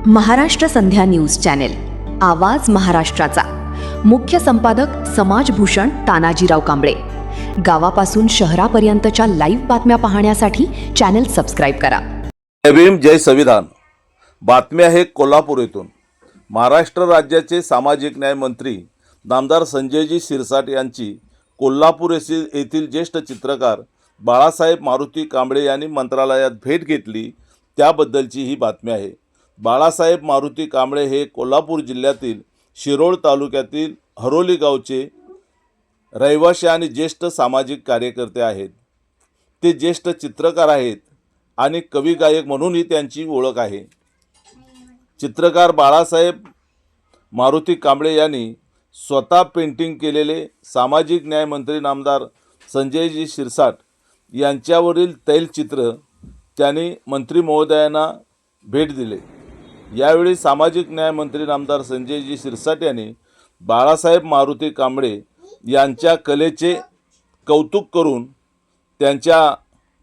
महाराष्ट्र संध्या news channel, आवाज महाराष्ट्राचा. मुख्य संपादक समाजभूषण तानाजीराव कांबळे. गावापासून शहरापर्यंतच्या लाईव्ह बातम्या पाहण्यासाठी चॅनेल सबस्क्राईब करा. जय भीम, जय संविधान. बातमी आहे कोल्हापूर येथून. महाराष्ट्र राज्याचे सामाजिक न्याय मंत्री नामदार संजयजी शिरसाट यांची कोल्हापूर येथील ज्येष्ठ चित्रकार बाळासाहेब मारुती कांबळे यांनी मंत्रालयात भेट घेतली, त्याबद्दलची ही बातमी आहे. बाळासाहेब मारुती कांबळे हे कोल्हापूर जिल्ह्यातील शिरोळ तालुक्यातील हरोली गावचे रहिवासी आणि ज्येष्ठ सामाजिक कार्यकर्ते आहेत. ते ज्येष्ठ चित्रकार आहेत आणि कवी गायक म्हणूनही त्यांची ओळख आहे. चित्रकार बाळासाहेब मारुती कांबळे यांनी स्वतः पेंटिंग केलेले सामाजिक न्याय मंत्री नामदार संजयजी शिरसाट यांच्यावरील तैलचित्र त्यांनी मंत्री महोदयांना भेट दिले. यावेळी सामाजिक न्याय मंत्री नामदार संजयजी शिरसाट यांनी बाळासाहेब मारुती कांबळे यांच्या कलेचे कौतुक करून त्यांच्या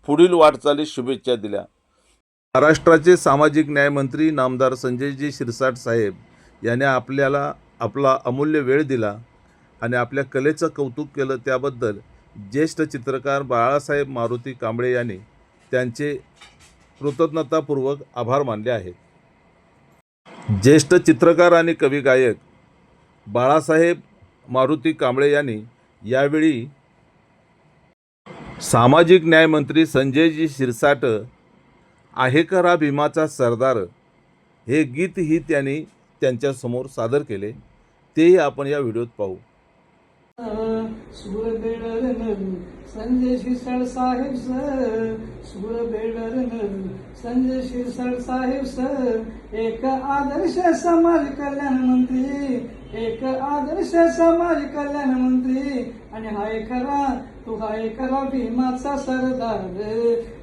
पुढील वाटचालीस शुभेच्छा दिल्या. महाराष्ट्राचे सामाजिक न्याय मंत्री नामदार संजयजी शिरसाट साहेब यांनी आपला अमूल्य वेळ दिला आणि आपल्या कलेचं कौतुक केलं, त्याबद्दल ज्येष्ठ चित्रकार बाळासाहेब मारुती कांबळे यांनी त्यांचे कृतज्ञतापूर्वक आभार मानले आहेत. ज्येष्ठ चित्रकार आणि कवी गायक बाळासाहेब मारुती कांबळे यांनी यावेळी सामाजिक न्याय मंत्री संजयजी शिरसाट आहे का भीमाचा सरदार हे गीतही त्यांनी त्यांच्यासमोर सादर केले. तेही आपण या व्हिडिओत पाहू. सूर बेडरन संजय शिरसाट साहेब सर, सूर बेडरन संजय शिरसाट साहेब सर, एक आदर्श समाज कल्याण मंत्री, एक आदर्श समाज कल्याण मंत्री. आणि हाय खरा तू हाय खरा भीमाचा सरदार,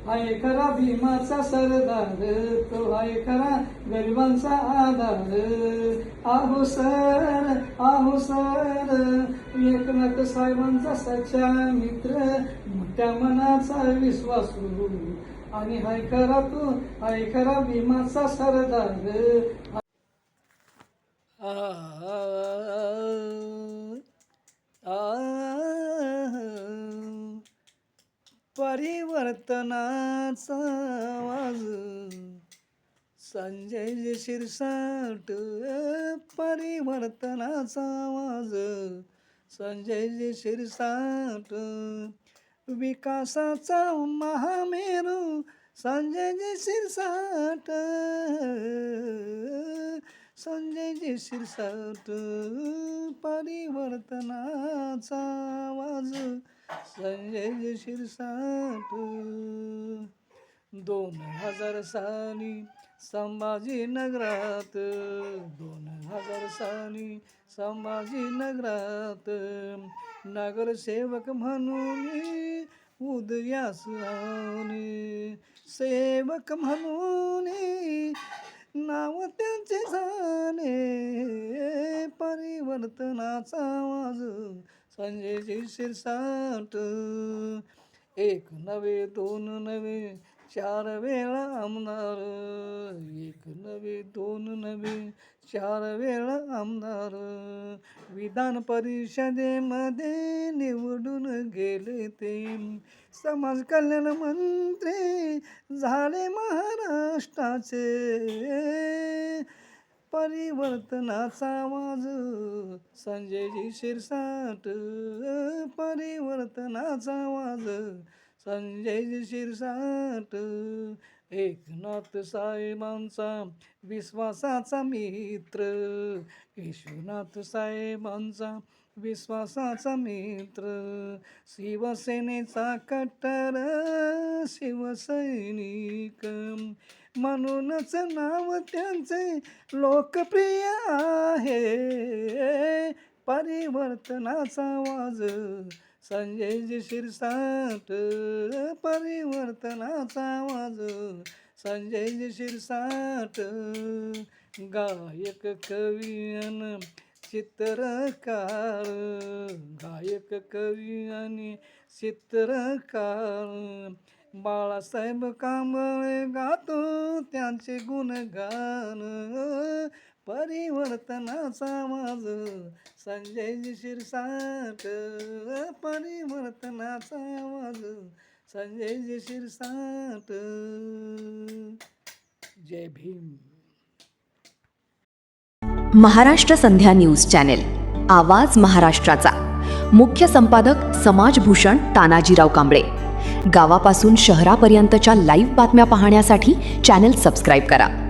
हाय खरा भीमाचा सरदार, तो हाय खरा गरिबांचा आधार. आहो सर एकनाथ साहेबांचा सच्चा मित्र, मोठ्या मनाचा विश्वासू. आणि हाय खरा तू हाय खरा भीमाचा सरदार. परिवर्तनाचा आवाज संजय शिरसाट, परिवर्तनाचा आवाज संजय शिरसाट, विकासाचा महामेरू संजय शिरसाट, संजय शिरसाट, परिवर्तनाचा आवाज संजय शिरसाट. 2000 साली संभाजीनगरात, 2000 साली संभाजीनगरात नगरसेवक म्हणून उदयास आले, सेवक म्हणून नाव त्यांचे झाले. परिवर्तनाचा आवाज संजय शिरसाट. एक नव्हे दोन नव्हे चार वेळा आमदार, एक नव्हे दोन नव्हे चार वेळा आमदार, विधान परिषदेमध्ये निवडून गेले ते, समाज कल्याण मंत्री झाले महाराष्ट्राचे. परिवर्तनाचा आवाज संजयजी शिरसाट, परिवर्तनाचा आवाज संजयजी शिरसाट. एकनाथ साहेबांचा विश्वासाचा मित्र, विश्वनाथ साहेबांचा विश्वासाचा मित्र, शिवसेनेचा कट्टर शिवसैनिक, म्हणूनच नाव त्यांचे लोकप्रिय आहे. परिवर्तनाचा आवाज संजय शिरसाट, परिवर्तनाचा आवाज संजय शिरसाट. गायक कवी अन चित्रकार, गायक कवी आणि चित्रकार, बाळासाहेब कांबळे गातो त्यांचे गुणगान, परिवर्तनाचा आवाज संजयजी शिरसाट, परिवर्तनाचा आवाज संजयजी शिरसाट. जय भीम. महाराष्ट्र संध्या न्यूज चॅनेल, आवाज महाराष्ट्राचा. मुख्य संपादक समाजभूषण तानाजीराव कांबळे. गावापासून शहरापर्यंतच्या लाईव्ह बातम्या पाहण्यासाठी चॅनेल सबस्क्राईब करा.